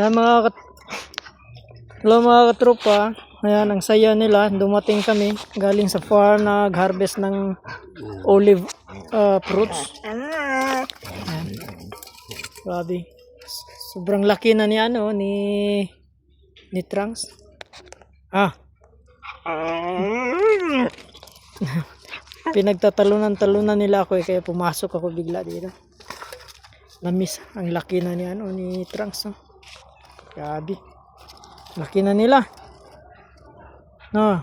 Ayan, hello mga katropa. Ayan, ang saya nila. Dumating kami galing sa farm, nag-harvest ng olive fruits. Ayan. Grabe. Sobrang laki na ni Trunks. Pinagtatalunan nila ako kaya pumasok ako bigla dito. Namis ang laki na ni Trunks. Grabe. Laki na nila. No.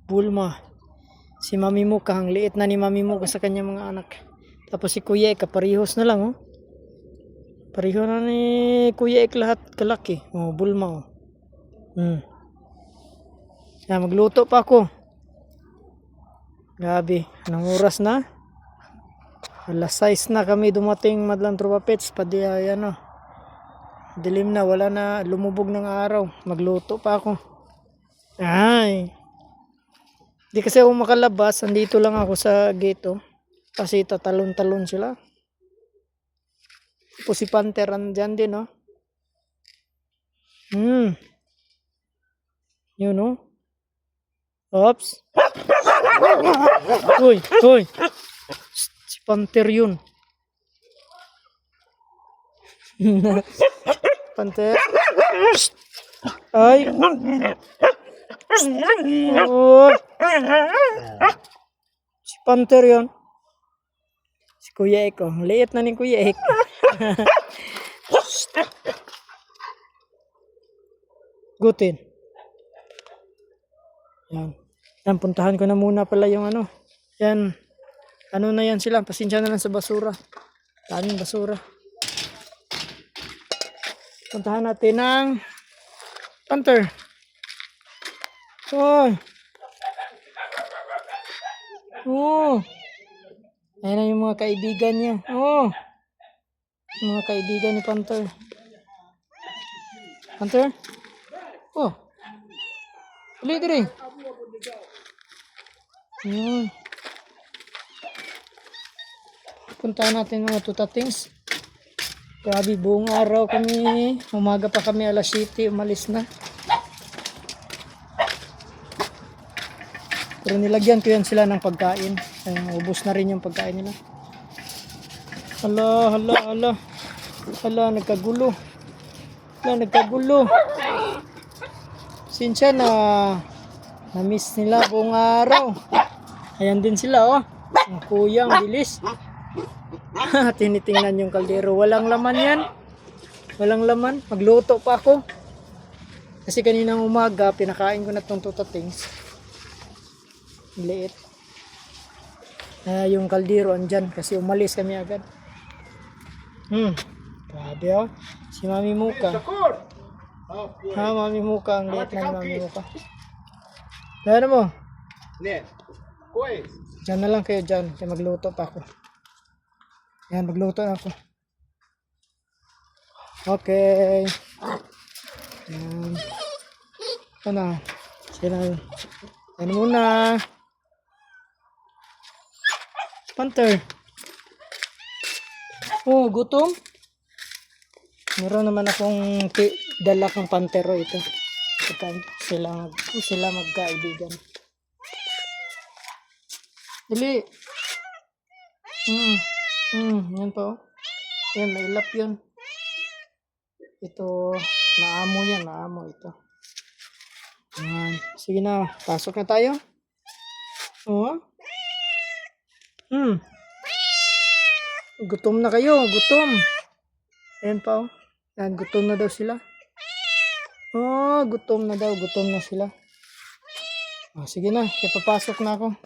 Bulma. Si Mami Muka, ang liit na ni Mami Muka sa kanyang mga anak. Tapos si Kuya Ek, parehos na lang. Pareho na ni Kuya Ek lahat kalaki. Bulma. Magluto pa ako. Grabe. Anong oras na? Alas 6 na kami dumating, madlang tropa pets. Dilim na, wala na, lumubog ng araw. Magluto pa ako. Ay. Di kasi ako makalabas, andito lang ako sa gate. Kasi tatalon-talon sila. Tapos si Panther andyan din. Yun. Oops. Hoy. Si Panther yun. Panther. Ay. Si Panther yun. Si Kuya Ek. Liit na ni Kuya Ek. Gutin. Yan, puntahan ko na muna pala yung Yan. Na yan sila. Pasensya na lang sa basura. Daming basura. Puntahan natin ng Panther. Ayan na yung mga kaibigan niya. Mga kaibigan ni Panther. Panther? Ulit rin. Puntahan natin mga tutatings. Grabe, buong araw kami. Umaga pa kami, alas 7, umalis na. Pero nilagyan ko yan sila ng pagkain. Ubos na rin yung pagkain nila. Hala, nagkagulo. Sinsya na-miss nila buong araw. Ayan din sila, Ang kuya, ang bilis. Tinitingnan yung kaldero. Walang laman yan. Walang laman. Magluto pa ako. Kasi kaninang umaga, pinakain ko na itong tutatings. Liit. Yung kaldero andyan kasi umalis kami agad. Grabe, si Mami Muka. Mami Muka. Ang liit na ni Mami Muka. Ano mo? Diyan na lang kayo dyan. Kaya magluto pa ako. Yan, magluto na ako. Okay. Yan. Yan muna. Panther. Gutom. Meron naman akong dala kang pantero ito. Sila magkaibigan. Dili. Yan po. Yan, mailap yun. Ito, maamo ito. Sige na, pasok na tayo. Gutom na kayo, gutom. Ayan pa, Yan, gutom na daw sila. Gutom na sila. Sige na, kaya papasok na ako.